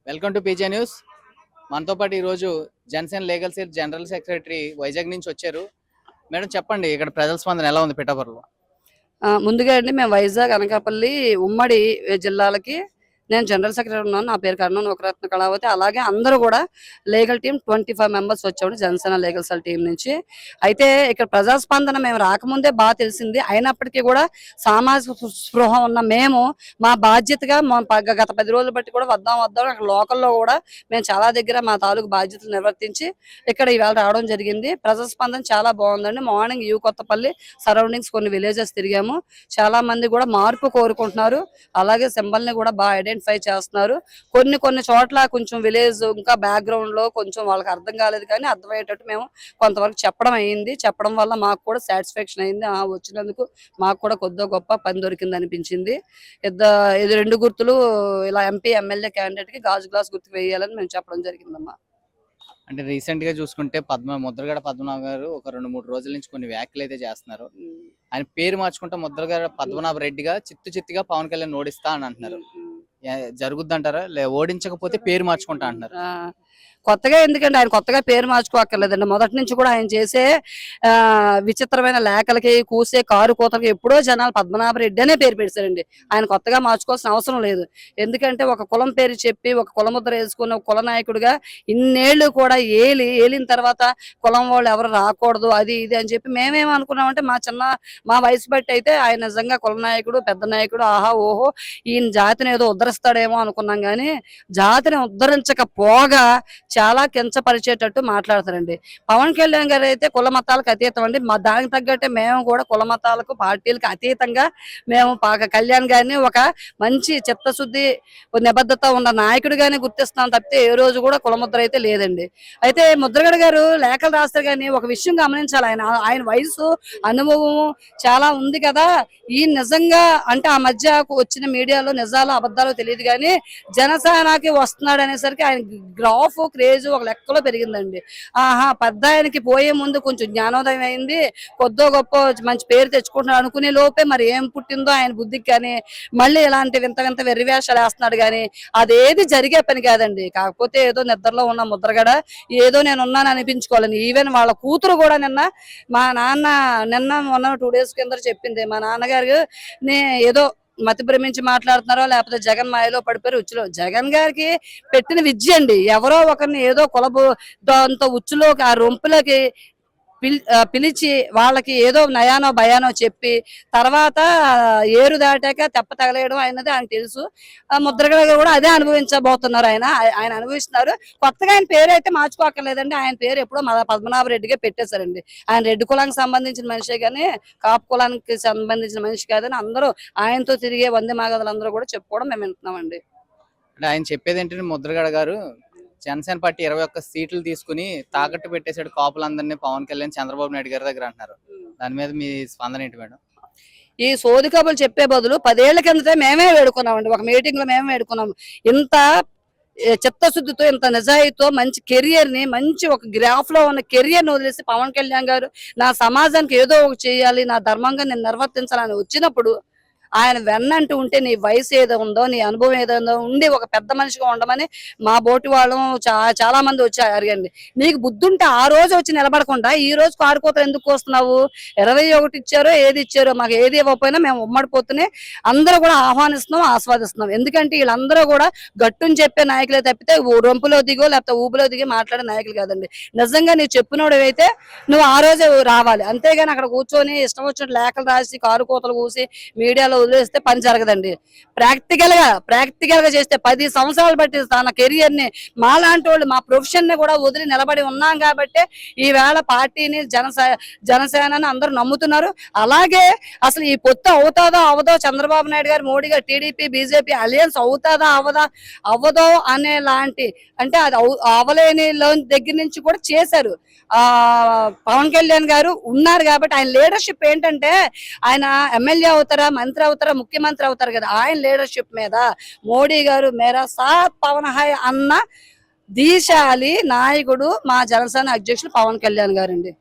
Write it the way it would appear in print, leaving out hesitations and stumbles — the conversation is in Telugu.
Welcome to PJ news. మనతో పాటు ఈరోజు Janasena legal cell general secretary Vizag నుంచి వచ్చారు. మేడం చెప్పండి, ఇక్కడ ప్రజల స్పందన ఎలా ఉంది పిఠాపురంలో? ముందుగా అండి, మేము వైజాగ్ అనకాపల్లి ఉమ్మడి జిల్లాలకి నేను జనరల్ సెక్రటరీ ఉన్నాను. నా పేరు కర్ణం నూకరత్న కళావతి. అలాగే అందరూ కూడా లీగల్ టీం 25 మెంబర్స్ వచ్చాము జనసేన లీగల్ సెల్ టీం నుంచి. అయితే ఇక్కడ ప్రజాస్పందన మేము రాకముందే బాగా తెలిసింది. అయినప్పటికీ కూడా సామాజిక స్పృహ ఉన్న మేము మా బాధ్యతగా గత 10 రోజులు బట్టి కూడా వద్దాం అక్కడ లోకల్లో కూడా మేము చాలా దగ్గర మా తాలూకు బాధ్యతలు నిర్వర్తించి ఇక్కడ ఈవేళ రావడం జరిగింది. ప్రజాస్పందన చాలా బాగుందండి. మార్నింగ్ కొత్తపల్లి సరౌండింగ్స్ కొన్ని విలేజెస్ తిరిగాము. చాలా మంది కూడా మార్పు కోరుకుంటున్నారు. అలాగే సింబల్ ని కూడా బాగా ఐడెంటిఫై చేస్తున్నారు. కొన్ని చోట్ల కొంచెం విలేజ్ ఇంకా బ్యాక్గ్రౌండ్ లో కొంచెం వాళ్ళకి అర్థం కాలేదు, కానీ అర్థమయ్యేటట్టు మేము కొంతవరకు చెప్పడం అయింది. చెప్పడం వల్ల మాకు కూడా సాటిస్ఫాక్షన్ అయింది. వచ్చినందుకు మాకు కూడా కొద్దిగా గొప్ప పని దొరికింది అనిపించింది. ఇది 2 గుర్తులు ఇలా ఎంపీ ఎమ్మెల్యే క్యాండిడేట్ కి గాజు గ్లాస్ గుర్తు వేయాలని మేము చెప్పడం జరిగిందమ్మా. అంటే రీసెంట్ గా చూసుకుంటే ముద్రగడ పద్మనాభ గారు ఒక 2-3 రోజుల నుంచి కొన్ని వ్యాఖ్యలు అయితే చేస్తున్నారు. ఆయన పేరు మార్చుకుంటే ముద్రగడ పద్మనాభ రెడ్డిగా చిత్తుగా పవన్ కళ్యాణ్ ఓడిస్తా అని అంటున్నారు. జరుగుద్దంటారా? ఓడించకపోతే పేరు మార్చుకుంటా అంటున్నారు. కొత్తగా ఎందుకంటే ఆయన కొత్తగా పేరు మార్చుకోక్కర్లేదండి. మొదటి నుంచి కూడా ఆయన చేసే విచిత్రమైన లేఖలకి కూసే కారు కూతలకి ఎప్పుడో జనాలు పద్మనాభరెడ్డి అనే పేరు పెడతారండి. ఆయన కొత్తగా మార్చుకోవాల్సిన అవసరం లేదు. ఎందుకంటే ఒక కులం పేరు చెప్పి ఒక కులముద్ర వేసుకున్న ఒక కుల నాయకుడిగా ఇన్నేళ్లు కూడా ఏలిన తర్వాత కులం వాళ్ళు ఎవరు రాకూడదు అది ఇది అని చెప్పి మేమేమనుకున్నామంటే మా వయసు బట్టి అయితే ఆయన నిజంగా కుల నాయకుడు, పెద్ద నాయకుడు, ఆహా ఓహో ఈయన జాతిని ఏదో ఉద్ధరిస్తాడేమో అనుకున్నాం. కానీ జాతిని ఉద్ధరించకపోగా చాలా కించపరిచేటట్టు మాట్లాడతారండి. పవన్ కళ్యాణ్ గారు అయితే కుల మతాలకు అతీతం అండి. దానికి తగ్గట్టే మేము కూడా కుల మతాలకు పార్టీలకు అతీతంగా మేము కళ్యాణ్ గారిని ఒక మంచి చిత్తశుద్ధి నిబద్ధత ఉన్న నాయకుడిగానే గుర్తిస్తున్నాం తప్పితే ఏ రోజు కూడా కులముద్ర అయితే లేదండి. అయితే ముద్రగడ గారు లేఖలు రాస్తారు, కానీ ఒక విషయం గమనించాలి. ఆయన వయసు అనుభవం చాలా ఉంది కదా. ఈ నిజంగా అంటే ఆ మధ్య వచ్చిన మీడియాలో నిజాలు అబద్ధాలు తెలియదు, కానీ జనసేనకి వస్తున్నాడు అనేసరికి ఆయన గ్రాఫ్ క్రేజ్ ఒక లెక్కలో పెరిగిందండి. పెద్ద ఆయనకి పోయే ముందు కొంచెం జ్ఞానోదయం అయింది, కొద్దో గొప్ప మంచి పేరు తెచ్చుకుంటున్నాడు అనుకునే లోపే మరి ఏం పుట్టిందో ఆయన బుద్ధికి, కానీ మళ్ళీ ఇలాంటి వింత వెర్రివేషాలు వేస్తున్నాడు. కానీ అదేది జరిగే పని కాదండి. కాకపోతే ఏదో నిద్రలో ఉన్న ముద్రగడ ఏదో నేను ఉన్నాను అనిపించుకోవాలని. ఈవెన్ వాళ్ళ కూతురు కూడా మా నాన్న మొన్న 2 days కింద చెప్పింది, మా నాన్నగారు ఏదో మతి భ్రమించి మాట్లాడుతున్నారో లేకపోతే జగన్ మాయలో పడిపోయారు ఉచ్చులో. జగన్ గారికి పెట్టిన విద్య అండి. ఎవరో ఒకరిని ఏదో కులబు దాంతో ఉచ్చులోకి ఆ రొంపులోకి పిలిచి వాళ్ళకి ఏదో నయానో భయానో చెప్పి తర్వాత ఏరు దాటాక తెప్ప తగలేయడం అయినది ఆయనకు తెలుసు. ముద్రగడ కూడా అదే అనుభవించబోతున్నారు. ఆయన అనుభవిస్తున్నారు. కొత్తగా ఆయన పేరు అయితే మార్చుకోకర్లేదండి. ఆయన పేరు ఎప్పుడో పద్మనాభరెడ్డిగా పెట్టేశారండి. ఆయన రెడ్డి కులానికి సంబంధించిన మనిషే కానీ కాపు కులానికి సంబంధించిన మనిషి కాదని అందరూ ఆయనతో తిరిగే వందే మాగదులు అందరూ కూడా చెప్పుకోవడం మేము వింటున్నామండి. అంటే ఆయన చెప్పేది ఏంటంటే ముద్రగడ గారు జనసేన పార్టీ 21 సీట్లు తీసుకుని తాకట్టు పెట్టేశాడు కాపులందరినీ పవన్ కళ్యాణ్ చంద్రబాబు నాయుడు గారి దగ్గర అంటున్నారు. దాని మీద మీ స్పందన ఏంటి మేడం? ఈ సోది కబులు చెప్పే బదులు 10 ఏళ్ల కిందటే మేమే వేడుకున్నామండి. ఒక మీటింగ్ లో మేమే వేడుకున్నాం. ఇంత చిత్తశుద్ధితో ఇంత నిజాయితీతో మంచి కెరియర్ ని మంచి ఒక గ్రాఫ్ లో ఉన్న కెరియర్ ని వదిలేసి పవన్ కళ్యాణ్ గారు నా సమాజానికి ఏదో ఒకటి చేయాలి, నా ధర్మంగా నేను నిర్వర్తించాలని వచ్చినప్పుడు ఆయన వెన్నంటూ ఉంటే నీ వయసు ఏదో ఉందో నీ అనుభవం ఏదో ఉండి ఒక పెద్ద మనిషిగా ఉండమని మా బోటి వాళ్ళం చాలా మంది వచ్చి అడిగండి. నీకు బుద్ధి ఉంటే ఆ రోజు వచ్చి నిలబడకుండా ఈ రోజు కారుకోతలు ఎందుకు వస్తున్నావు? 21 ఇచ్చారో ఏది ఇచ్చారో మాకు ఏది ఇవ్వకపోయినా మేము ఉమ్మడిపోతూనే అందరూ కూడా ఆహ్వానిస్తున్నాం, ఆస్వాదిస్తున్నాం. ఎందుకంటే వీళ్ళందరూ కూడా గట్టుని చెప్పే నాయకులే తప్పితే రొంపులో దిగో లేకపోతే ఊబిలో దిగి మాట్లాడే నాయకులు కాదండి. నిజంగా నీవు చెప్పినోడు అయితే నువ్వు ఆ రోజే రావాలి. అంతేగాని అక్కడ కూర్చొని ఇష్టం వచ్చినట్టు లేఖలు రాసి కారు కోతలు కూసి మీడియాలో వదిలేస్తే పని జరగదండి. ప్రాక్టికల్ గా చేస్తే 10 సంవత్సరాలు బట్టి తన కెరియర్ ని మాలాంటి వాళ్ళు మా ప్రొఫెషన్ ని కూడా వదిలి నిలబడి ఉన్నాం కాబట్టి ఈవేళ పార్టీని జనసేనని అందరూ నమ్ముతున్నారు. అలాగే అసలు ఈ పొత్తు అవుతాదో అవదో, చంద్రబాబు నాయుడు గారు మోడీ గారు టీడీపీ బీజేపీ అలయన్స్ అవుతాదా అవ్వదో అనే లాంటి అంటే అది అవలేని దగ్గర నుంచి కూడా చేశారు. పవన్ కళ్యాణ్ గారు ఉన్నారు కాబట్టి ఆయన లీడర్షిప్ ఏంటంటే ఆయన ఎమ్మెల్యే అవుతారా, మంత్రి అవుతారా, ముఖ్యమంత్రి అవుతారు కదా. ఆయన లీడర్షిప్ మీద మోడీ గారు మేరా సాత్ పవన్ హాయ్ అన్న దీశాలి నాయకుడు మా జనసేన అధ్యక్షులు పవన్ కళ్యాణ్ గారండి.